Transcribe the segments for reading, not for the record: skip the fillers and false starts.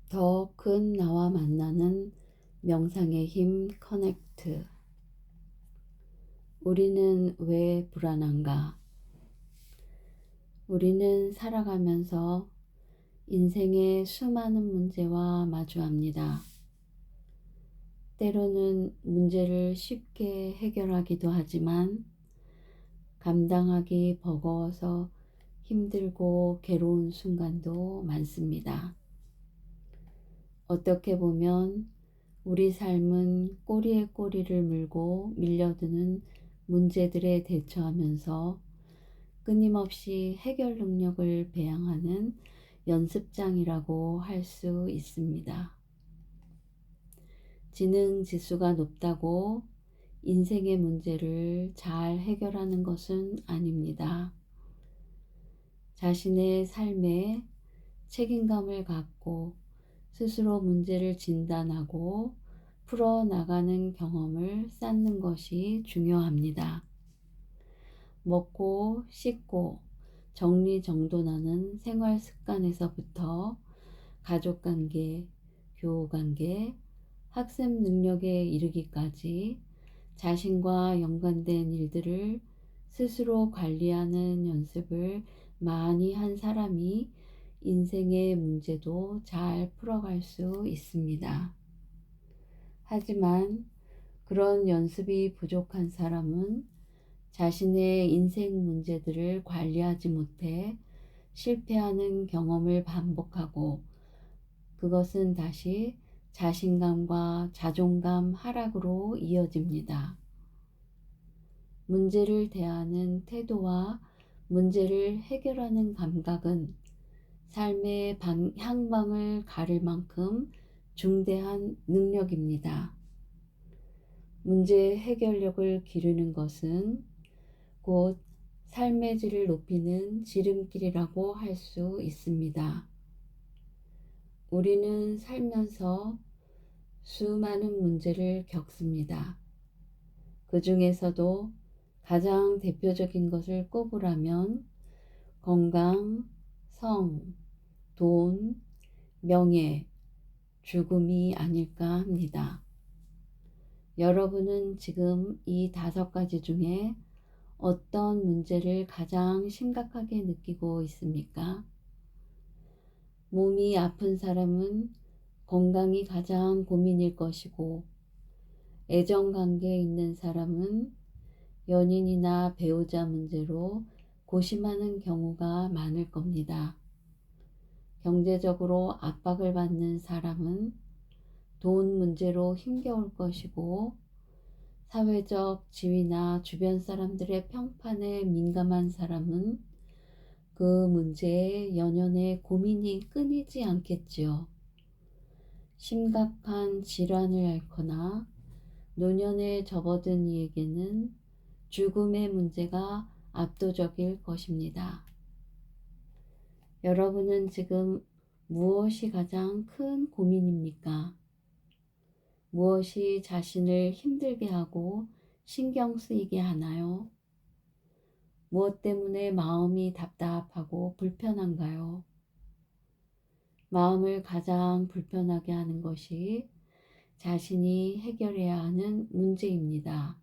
더 큰 나와 만나는 명상의 힘 커넥트. 우리는 왜 불안한가? 우리는 살아가면서 인생의 수많은 문제와 마주합니다. 때로는 문제를 쉽게 해결하기도 하지만 감당하기 버거워서 힘들고 괴로운 순간도 많습니다. 어떻게 보면 우리 삶은 꼬리에 꼬리를 물고 밀려드는 문제들에 대처하면서 끊임없이 해결 능력을 배양하는 연습장이라고 할 수 있습니다. 지능 지수가 높다고 인생의 문제를 잘 해결하는 것은 아닙니다. 자신의 삶에 책임감을 갖고 스스로 문제를 진단하고 풀어나가는 경험을 쌓는 것이 중요합니다. 먹고 씻고 정리정돈하는 생활 습관에서부터 가족관계, 교우관계, 학습 능력에 이르기까지 자신과 연관된 일들을 스스로 관리하는 연습을 많이 한 사람이 인생의 문제도 잘 풀어갈 수 있습니다. 하지만 그런 연습이 부족한 사람은 자신의 인생 문제들을 관리하지 못해 실패하는 경험을 반복하고 그것은 다시 자신감과 자존감 하락으로 이어집니다. 문제를 대하는 태도와 문제를 해결하는 감각은 삶의 향방을 가를 만큼 중대한 능력입니다. 문제 해결력을 기르는 것은 곧 삶의 질을 높이는 지름길이라고 할 수 있습니다. 우리는 살면서 수많은 문제를 겪습니다. 그 중에서도 가장 대표적인 것을 꼽으라면 건강, 성, 돈, 명예, 죽음이 아닐까 합니다. 여러분은 지금 이 5가지 중에 어떤 문제를 가장 심각하게 느끼고 있습니까? 몸이 아픈 사람은 건강이 가장 고민일 것이고, 애정관계에 있는 사람은 연인이나 배우자 문제로 고심하는 경우가 많을 겁니다. 경제적으로 압박을 받는 사람은 돈 문제로 힘겨울 것이고, 사회적 지위나 주변 사람들의 평판에 민감한 사람은 그 문제에 연연해 고민이 끊이지 않겠지요. 심각한 질환을 앓거나 노년에 접어든 이에게는 죽음의 문제가 압도적일 것입니다. 여러분은 지금 무엇이 가장 큰 고민입니까? 무엇이 자신을 힘들게 하고 신경 쓰이게 하나요? 무엇 때문에 마음이 답답하고 불편한가요? 마음을 가장 불편하게 하는 것이 자신이 해결해야 하는 문제입니다.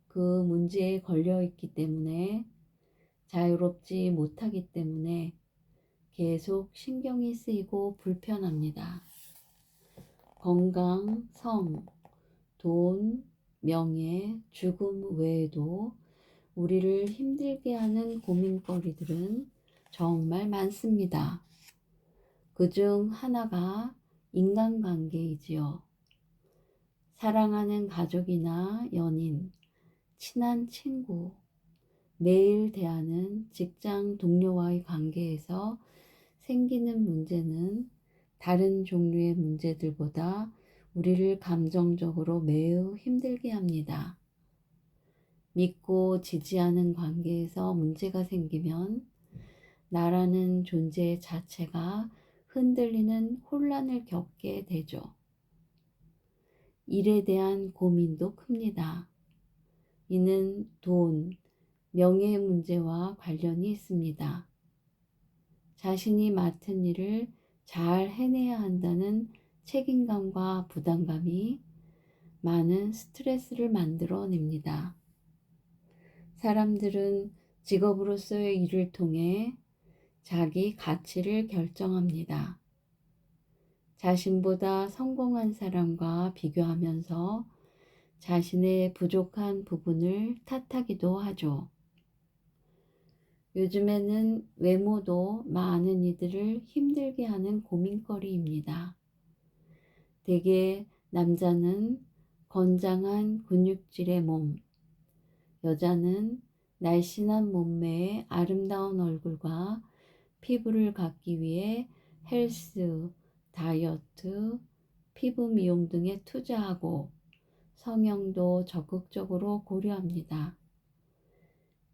그 문제에 걸려 있기 때문에 자유롭지 못하기 때문에 계속 신경이 쓰이고 불편합니다. 건강, 성, 돈, 명예, 죽음 외에도 우리를 힘들게 하는 고민거리들은 정말 많습니다. 그중 하나가 인간관계이지요. 사랑하는 가족이나 연인, 친한 친구, 매일 대하는 직장 동료와의 관계에서 생기는 문제는 다른 종류의 문제들보다 우리를 감정적으로 매우 힘들게 합니다. 믿고 지지하는 관계에서 문제가 생기면 나라는 존재 자체가 흔들리는 혼란을 겪게 되죠. 일에 대한 고민도 큽니다. 이는 돈, 명예 문제와 관련이 있습니다. 자신이 맡은 일을 잘 해내야 한다는 책임감과 부담감이 많은 스트레스를 만들어냅니다. 사람들은 직업으로서의 일을 통해 자기 가치를 결정합니다. 자신보다 성공한 사람과 비교하면서 자신의 부족한 부분을 탓하기도 하죠. 요즘에는 외모도 많은 이들을 힘들게 하는 고민거리입니다. 대개 남자는 건장한 근육질의 몸, 여자는 날씬한 몸매의 아름다운 얼굴과 피부를 갖기 위해 헬스, 다이어트, 피부 미용 등에 투자하고 성형도 적극적으로 고려합니다.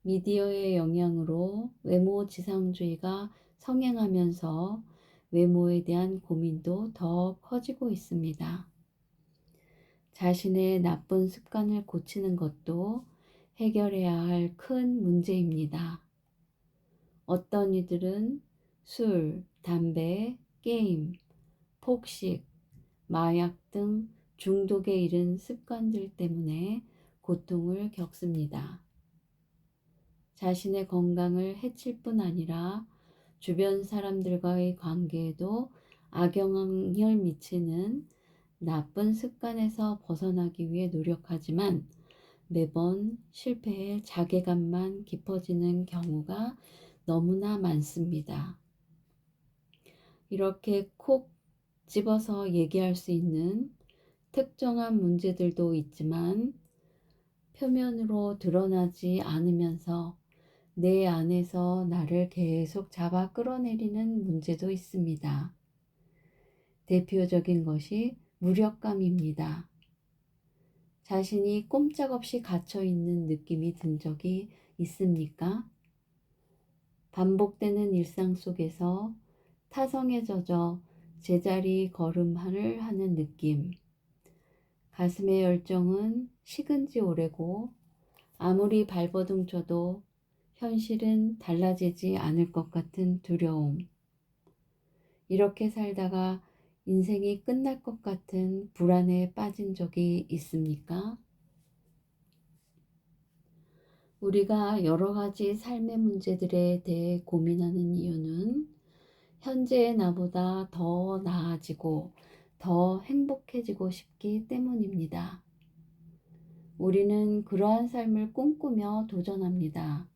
미디어의 영향으로 외모 지상주의가 성행하면서 외모에 대한 고민도 더 커지고 있습니다. 자신의 나쁜 습관을 고치는 것도 해결해야 할 큰 문제입니다. 어떤 이들은 술, 담배, 게임, 폭식, 마약 등 중독에 이른 습관들 때문에 고통을 겪습니다. 자신의 건강을 해칠 뿐 아니라 주변 사람들과의 관계에도 악영향을 미치는 나쁜 습관에서 벗어나기 위해 노력하지만 매번 실패해 자괴감만 깊어지는 경우가 너무나 많습니다. 이렇게 콕 집어서 얘기할 수 있는 특정한 문제들도 있지만 표면으로 드러나지 않으면서 내 안에서 나를 계속 잡아 끌어내리는 문제도 있습니다. 대표적인 것이 무력감입니다. 자신이 꼼짝없이 갇혀 있는 느낌이 든 적이 있습니까? 반복되는 일상 속에서 타성에 젖어 제자리 걸음을 하는 느낌. 가슴의 열정은 식은 지 오래고 아무리 발버둥 쳐도 현실은 달라지지 않을 것 같은 두려움. 이렇게 살다가 인생이 끝날 것 같은 불안에 빠진 적이 있습니까? 우리가 여러 가지 삶의 문제들에 대해 고민하는 이유는 현재의 나보다 더 나아지고 더 행복해지고 싶기 때문입니다. 우리는 그러한 삶을 꿈꾸며 도전합니다.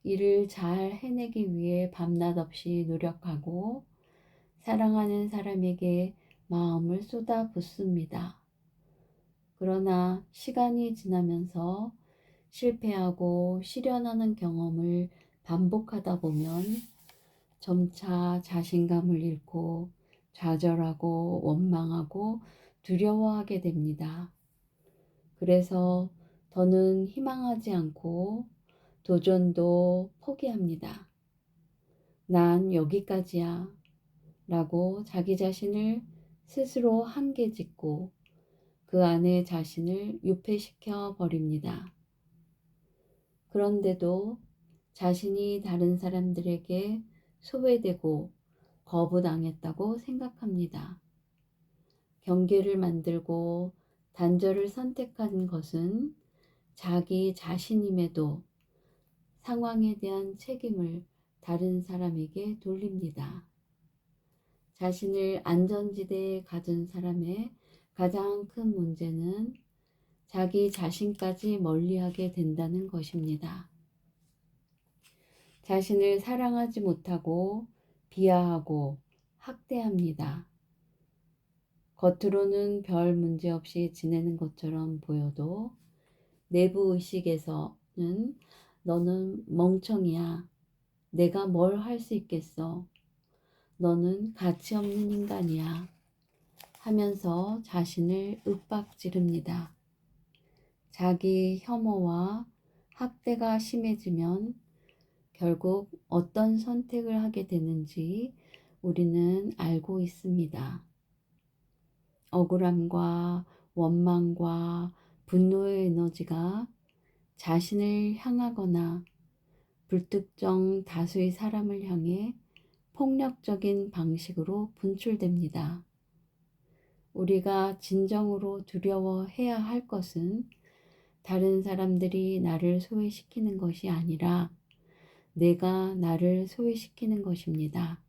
이를 잘 해내기 위해 밤낮 없이 노력하고 사랑하는 사람에게 마음을 쏟아 붓습니다. 그러나 시간이 지나면서 실패하고 실현하는 경험을 반복하다 보면 점차 자신감을 잃고 좌절하고 원망하고 두려워하게 됩니다. 그래서 더는 희망하지 않고 도전도 포기합니다. 난 여기까지야 라고 자기 자신을 스스로 한계 짓고 그 안에 자신을 유폐시켜 버립니다. 그런데도 자신이 다른 사람들에게 소외되고 거부당했다고 생각합니다. 경계를 만들고 단절을 선택한 것은 자기 자신임에도 상황에 대한 책임을 다른 사람에게 돌립니다. 자신을 안전지대에 가둔 사람의 가장 큰 문제는 자기 자신까지 멀리하게 된다는 것입니다. 자신을 사랑하지 못하고 비하하고 학대합니다. 겉으로는 별 문제 없이 지내는 것처럼 보여도 내부 의식에서는 너는 멍청이야. 내가 뭘 할 수 있겠어. 너는 가치 없는 인간이야. 하면서 자신을 윽박지릅니다. 자기 혐오와 학대가 심해지면 결국 어떤 선택을 하게 되는지 우리는 알고 있습니다. 억울함과 원망과 분노의 에너지가 자신을 향하거나 불특정 다수의 사람을 향해 폭력적인 방식으로 분출됩니다. 우리가 진정으로 두려워해야 할 것은 다른 사람들이 나를 소외시키는 것이 아니라 내가 나를 소외시키는 것입니다.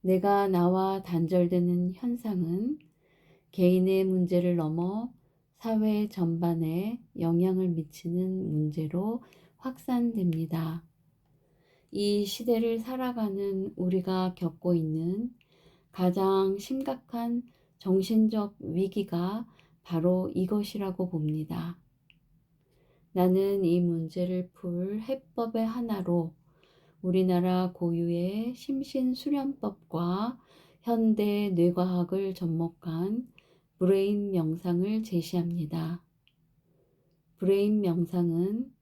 내가 나와 단절되는 현상은 개인의 문제를 넘어 사회 전반에 영향을 미치는 문제로 확산됩니다. 이 시대를 살아가는 우리가 겪고 있는 가장 심각한 정신적 위기가 바로 이것이라고 봅니다. 나는 이 문제를 풀 해법의 하나로 우리나라 고유의 심신수련법과 현대 뇌과학을 접목한 브레인 명상을 제시합니다. 브레인 명상은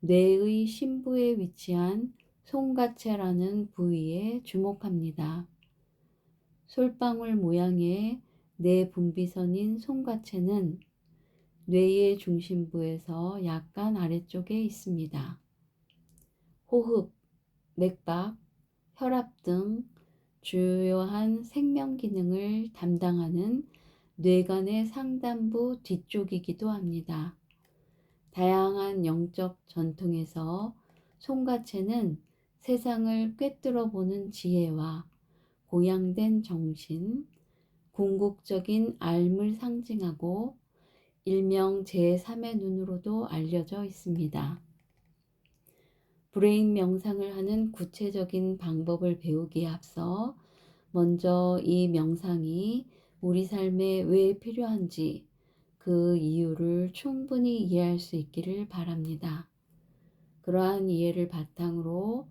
뇌의 심부에 위치한 송가체라는 부위에 주목합니다. 솔방울 모양의 뇌 분비선인 송가체는 뇌의 중심부에서 약간 아래쪽에 있습니다. 호흡, 맥박, 혈압 등 주요한 생명 기능을 담당하는 뇌관의 상단부 뒤쪽이기도 합니다. 다양한 영적 전통에서 송가체는 세상을 꿰뚫어 보는 지혜와 고양된 정신, 궁극적인 삶을 상징하고 일명 제3의 눈으로도 알려져 있습니다. 브레인 명상을 하는 구체적인 방법을 배우기에 앞서 먼저 이 명상이 우리 삶에 왜 필요한지 그 이유를 충분히 이해할 수 있기를 바랍니다. 그러한 이해를 바탕으로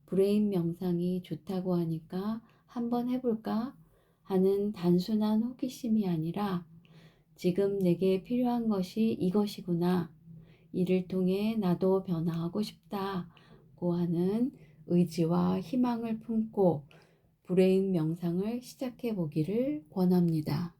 브레인 명상이 좋다고 하니까 한번 해볼까 하는 단순한 호기심이 아니라 지금 내게 필요한 것이 이것이구나. 이를 통해 나도 변화하고 싶다고 하는 의지와 희망을 품고 브레인 명상을 시작해 보기를 권합니다.